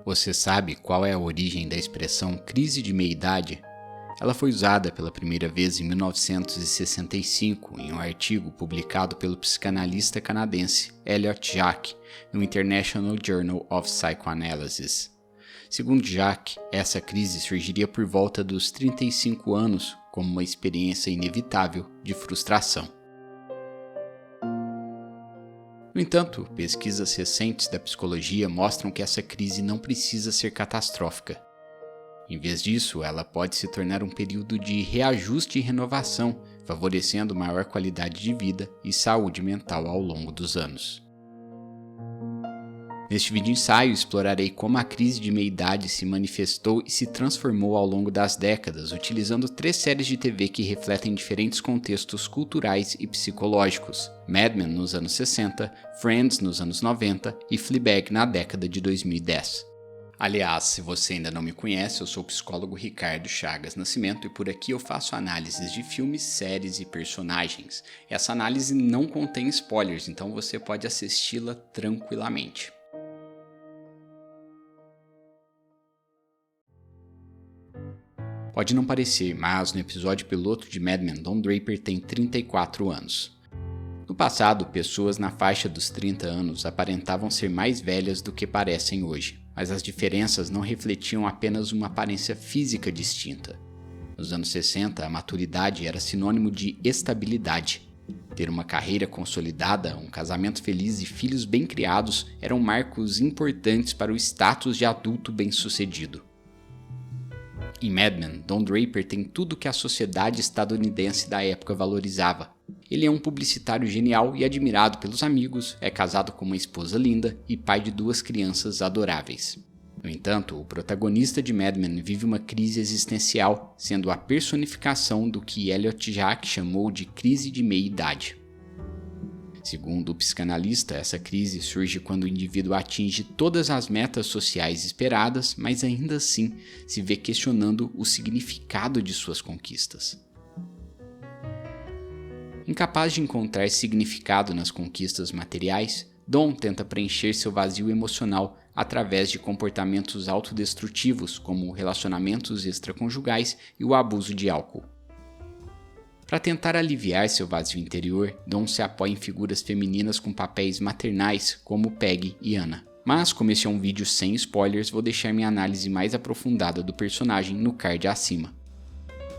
Você sabe qual é a origem da expressão crise de meia-idade? Ela foi usada pela primeira vez em 1965 em um artigo publicado pelo psicanalista canadense Elliott Jaques no International Journal of Psychoanalysis. Segundo Jaques, essa crise surgiria por volta dos 35 anos como uma experiência inevitável de frustração. No entanto, pesquisas recentes da psicologia mostram que essa crise não precisa ser catastrófica. Em vez disso, ela pode se tornar um período de reajuste e renovação, favorecendo maior qualidade de vida e saúde mental ao longo dos anos. Neste vídeo ensaio, explorarei como a crise de meia-idade se manifestou e se transformou ao longo das décadas, utilizando 3 séries de TV que refletem diferentes contextos culturais e psicológicos: Mad Men nos anos 60, Friends nos anos 90 e Fleabag na década de 2010. Aliás, se você ainda não me conhece, eu sou o psicólogo Ricardo Chagas Nascimento e por aqui eu faço análises de filmes, séries e personagens. Essa análise não contém spoilers, então você pode assisti-la tranquilamente. Pode não parecer, mas no episódio piloto de Mad Men, Don Draper tem 34 anos. No passado, pessoas na faixa dos 30 anos aparentavam ser mais velhas do que parecem hoje, mas as diferenças não refletiam apenas uma aparência física distinta. Nos anos 60, a maturidade era sinônimo de estabilidade. Ter uma carreira consolidada, um casamento feliz e filhos bem criados eram marcos importantes para o status de adulto bem-sucedido. Em Mad Men, Don Draper tem tudo que a sociedade estadunidense da época valorizava. Ele é um publicitário genial e admirado pelos amigos, é casado com uma esposa linda e pai de 2 crianças adoráveis. No entanto, o protagonista de Mad Men vive uma crise existencial, sendo a personificação do que Elliott Jaques chamou de crise de meia-idade. Segundo o psicanalista, essa crise surge quando o indivíduo atinge todas as metas sociais esperadas, mas ainda assim se vê questionando o significado de suas conquistas. Incapaz de encontrar significado nas conquistas materiais, Don tenta preencher seu vazio emocional através de comportamentos autodestrutivos, como relacionamentos extraconjugais e o abuso de álcool. Para tentar aliviar seu vazio interior, Don se apoia em figuras femininas com papéis maternais, como Peggy e Anna. Mas, como este é um vídeo sem spoilers, vou deixar minha análise mais aprofundada do personagem no card acima.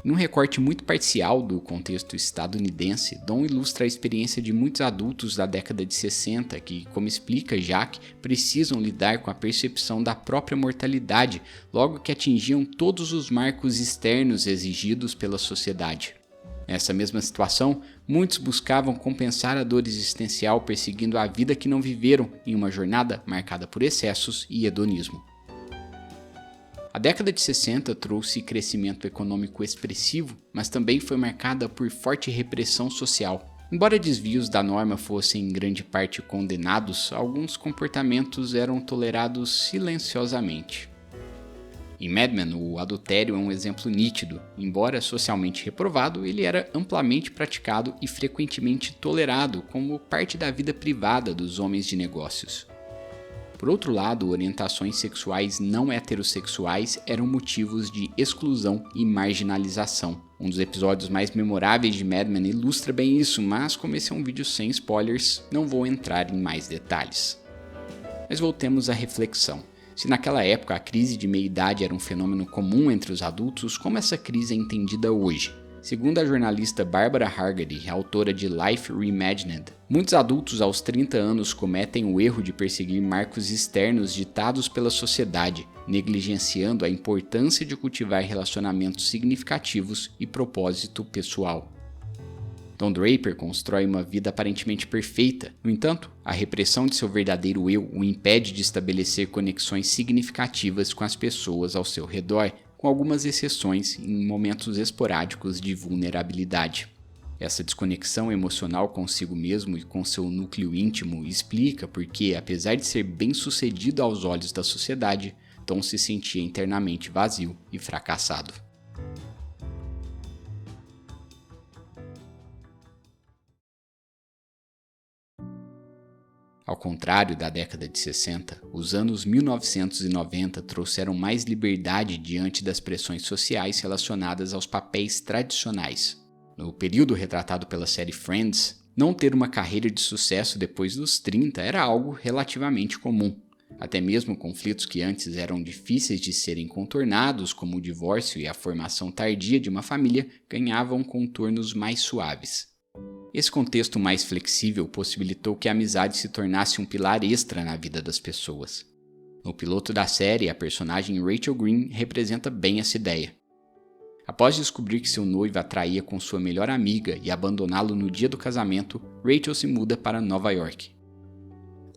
Num recorte muito parcial do contexto estadunidense, Don ilustra a experiência de muitos adultos da década de 60 que, como explica Jaques, precisam lidar com a percepção da própria mortalidade logo que atingiam todos os marcos externos exigidos pela sociedade. Nessa mesma situação, muitos buscavam compensar a dor existencial perseguindo a vida que não viveram em uma jornada marcada por excessos e hedonismo. A década de 60 trouxe crescimento econômico expressivo, mas também foi marcada por forte repressão social. Embora desvios da norma fossem em grande parte condenados, alguns comportamentos eram tolerados silenciosamente. Em Mad Men, o adultério é um exemplo nítido. Embora socialmente reprovado, ele era amplamente praticado e frequentemente tolerado como parte da vida privada dos homens de negócios. Por outro lado, orientações sexuais não heterossexuais eram motivos de exclusão e marginalização. Um dos episódios mais memoráveis de Mad Men ilustra bem isso, mas como esse é um vídeo sem spoilers, não vou entrar em mais detalhes. Mas voltemos à reflexão. Se naquela época a crise de meia-idade era um fenômeno comum entre os adultos, como essa crise é entendida hoje? Segundo a jornalista Barbara Hargady, autora de Life Reimagined, muitos adultos aos 30 anos cometem o erro de perseguir marcos externos ditados pela sociedade, negligenciando a importância de cultivar relacionamentos significativos e propósito pessoal. Don Draper constrói uma vida aparentemente perfeita. No entanto, a repressão de seu verdadeiro eu o impede de estabelecer conexões significativas com as pessoas ao seu redor, com algumas exceções em momentos esporádicos de vulnerabilidade. Essa desconexão emocional consigo mesmo e com seu núcleo íntimo explica porque, apesar de ser bem-sucedido aos olhos da sociedade, Don se sentia internamente vazio e fracassado. Ao contrário da década de 60, os anos 1990 trouxeram mais liberdade diante das pressões sociais relacionadas aos papéis tradicionais. No período retratado pela série Friends, não ter uma carreira de sucesso depois dos 30 era algo relativamente comum. Até mesmo conflitos que antes eram difíceis de serem contornados, como o divórcio e a formação tardia de uma família, ganhavam contornos mais suaves. Esse contexto mais flexível possibilitou que a amizade se tornasse um pilar extra na vida das pessoas. No piloto da série, a personagem Rachel Green representa bem essa ideia. Após descobrir que seu noivo a traía com sua melhor amiga e abandoná-lo no dia do casamento, Rachel se muda para Nova York.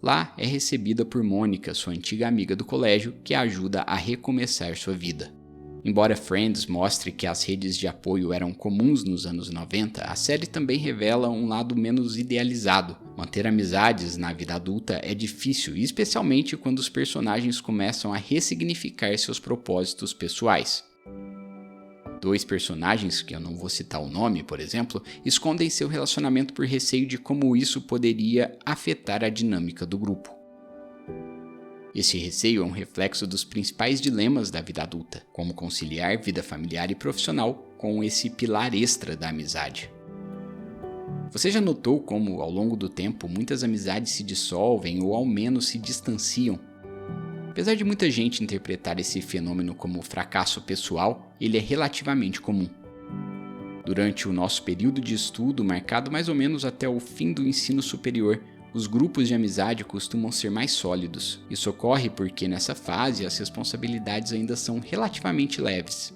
Lá é recebida por Mônica, sua antiga amiga do colégio, que a ajuda a recomeçar sua vida. Embora Friends mostre que as redes de apoio eram comuns nos anos 90, a série também revela um lado menos idealizado. Manter amizades na vida adulta é difícil, especialmente quando os personagens começam a ressignificar seus propósitos pessoais. 2 personagens, que eu não vou citar o nome, por exemplo, escondem seu relacionamento por receio de como isso poderia afetar a dinâmica do grupo. Esse receio é um reflexo dos principais dilemas da vida adulta, como conciliar vida familiar e profissional com esse pilar extra da amizade. Você já notou como, ao longo do tempo, muitas amizades se dissolvem ou ao menos se distanciam? Apesar de muita gente interpretar esse fenômeno como fracasso pessoal, ele é relativamente comum. Durante o nosso período de estudo, marcado mais ou menos até o fim do ensino superior, os grupos de amizade costumam ser mais sólidos. Isso ocorre porque nessa fase as responsabilidades ainda são relativamente leves.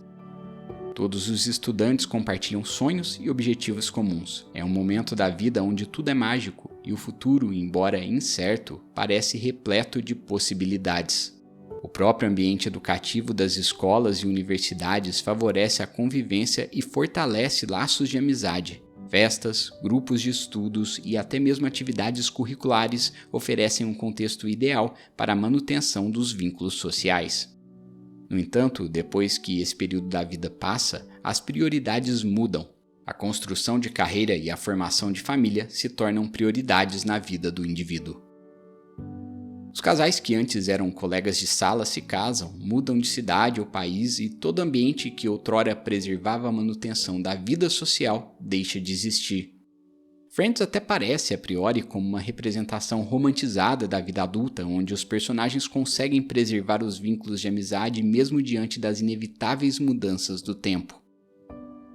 Todos os estudantes compartilham sonhos e objetivos comuns. É um momento da vida onde tudo é mágico e o futuro, embora incerto, parece repleto de possibilidades. O próprio ambiente educativo das escolas e universidades favorece a convivência e fortalece laços de amizade. Festas, grupos de estudos e até mesmo atividades curriculares oferecem um contexto ideal para a manutenção dos vínculos sociais. No entanto, depois que esse período da vida passa, as prioridades mudam. A construção de carreira e a formação de família se tornam prioridades na vida do indivíduo. Os casais que antes eram colegas de sala se casam, mudam de cidade ou país e todo ambiente que outrora preservava a manutenção da vida social deixa de existir. Friends até parece, a priori, como uma representação romantizada da vida adulta, onde os personagens conseguem preservar os vínculos de amizade mesmo diante das inevitáveis mudanças do tempo.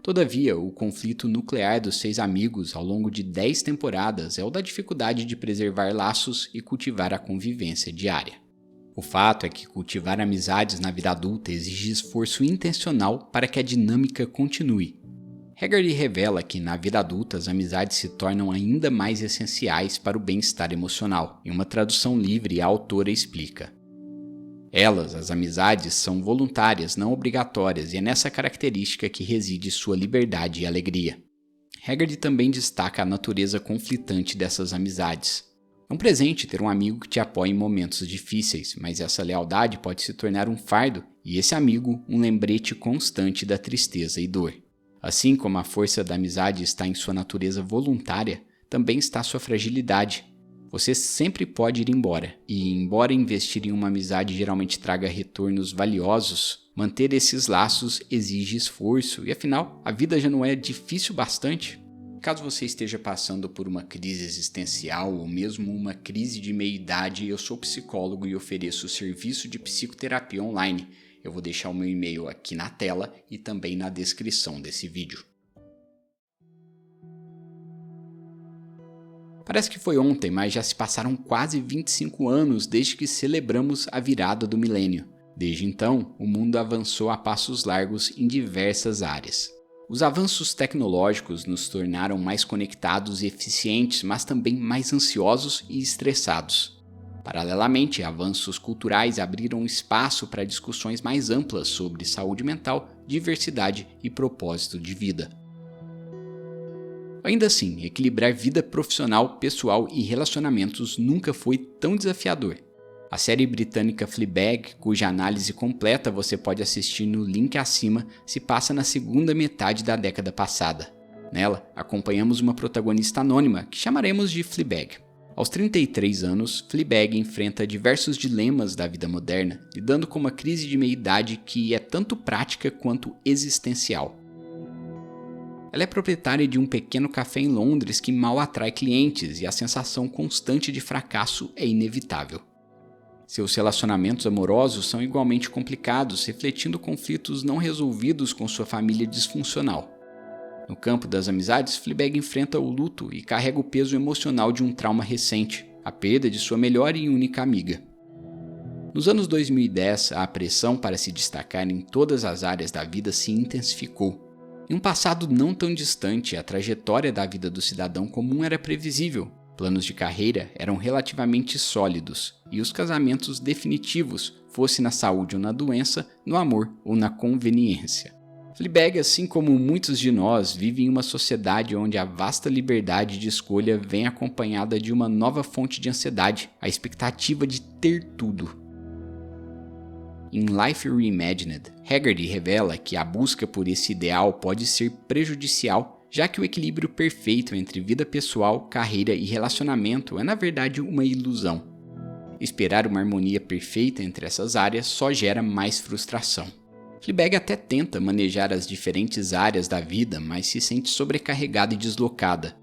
Todavia, o conflito nuclear dos 6 amigos ao longo de 10 temporadas é o da dificuldade de preservar laços e cultivar a convivência diária. O fato é que cultivar amizades na vida adulta exige esforço intencional para que a dinâmica continue. Haggerty revela que na vida adulta as amizades se tornam ainda mais essenciais para o bem-estar emocional. Em uma tradução livre, a autora explica: elas, as amizades, são voluntárias, não obrigatórias, e é nessa característica que reside sua liberdade e alegria. Haggerty também destaca a natureza conflitante dessas amizades. É um presente ter um amigo que te apoia em momentos difíceis, mas essa lealdade pode se tornar um fardo, e esse amigo um lembrete constante da tristeza e dor. Assim como a força da amizade está em sua natureza voluntária, também está sua fragilidade. Você sempre pode ir embora, e embora investir em uma amizade geralmente traga retornos valiosos, manter esses laços exige esforço, e afinal, a vida já não é difícil bastante? Caso você esteja passando por uma crise existencial ou mesmo uma crise de meia-idade, eu sou psicólogo e ofereço serviço de psicoterapia online. Eu vou deixar o meu e-mail aqui na tela e também na descrição desse vídeo. Parece que foi ontem, mas já se passaram quase 25 anos desde que celebramos a virada do milênio. Desde então, o mundo avançou a passos largos em diversas áreas. Os avanços tecnológicos nos tornaram mais conectados e eficientes, mas também mais ansiosos e estressados. Paralelamente, avanços culturais abriram espaço para discussões mais amplas sobre saúde mental, diversidade e propósito de vida. Ainda assim, equilibrar vida profissional, pessoal e relacionamentos nunca foi tão desafiador. A série britânica Fleabag, cuja análise completa você pode assistir no link acima, se passa na segunda metade da década passada. Nela, acompanhamos uma protagonista anônima, que chamaremos de Fleabag. Aos 33 anos, Fleabag enfrenta diversos dilemas da vida moderna, lidando com uma crise de meia-idade que é tanto prática quanto existencial. Ela é proprietária de um pequeno café em Londres que mal atrai clientes e a sensação constante de fracasso é inevitável. Seus relacionamentos amorosos são igualmente complicados, refletindo conflitos não resolvidos com sua família disfuncional. No campo das amizades, Fleabag enfrenta o luto e carrega o peso emocional de um trauma recente, a perda de sua melhor e única amiga. Nos anos 2010, a pressão para se destacar em todas as áreas da vida se intensificou. Em um passado não tão distante, a trajetória da vida do cidadão comum era previsível, planos de carreira eram relativamente sólidos, e os casamentos definitivos, fosse na saúde ou na doença, no amor ou na conveniência. Fleabag, assim como muitos de nós, vive em uma sociedade onde a vasta liberdade de escolha vem acompanhada de uma nova fonte de ansiedade, a expectativa de ter tudo. Em Life Reimagined, Haggerty revela que a busca por esse ideal pode ser prejudicial, já que o equilíbrio perfeito entre vida pessoal, carreira e relacionamento é na verdade uma ilusão. Esperar uma harmonia perfeita entre essas áreas só gera mais frustração. Fleabag até tenta manejar as diferentes áreas da vida, mas se sente sobrecarregada e deslocada.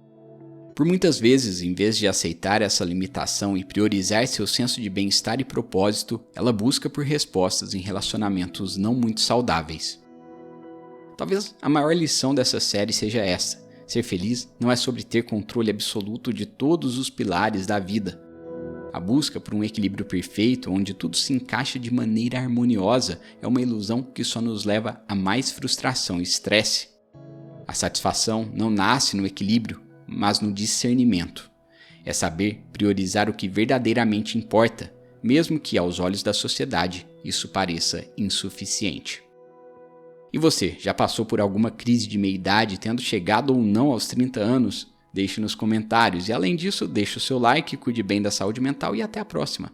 Por muitas vezes, em vez de aceitar essa limitação e priorizar seu senso de bem-estar e propósito, ela busca por respostas em relacionamentos não muito saudáveis. Talvez a maior lição dessa série seja essa: ser feliz não é sobre ter controle absoluto de todos os pilares da vida. A busca por um equilíbrio perfeito, onde tudo se encaixa de maneira harmoniosa, é uma ilusão que só nos leva a mais frustração e estresse. A satisfação não nasce no equilíbrio, mas no discernimento. É saber priorizar o que verdadeiramente importa, mesmo que aos olhos da sociedade isso pareça insuficiente. E você, já passou por alguma crise de meia-idade, tendo chegado ou não aos 30 anos? Deixe nos comentários e, além disso, deixe o seu like, cuide bem da saúde mental e até a próxima.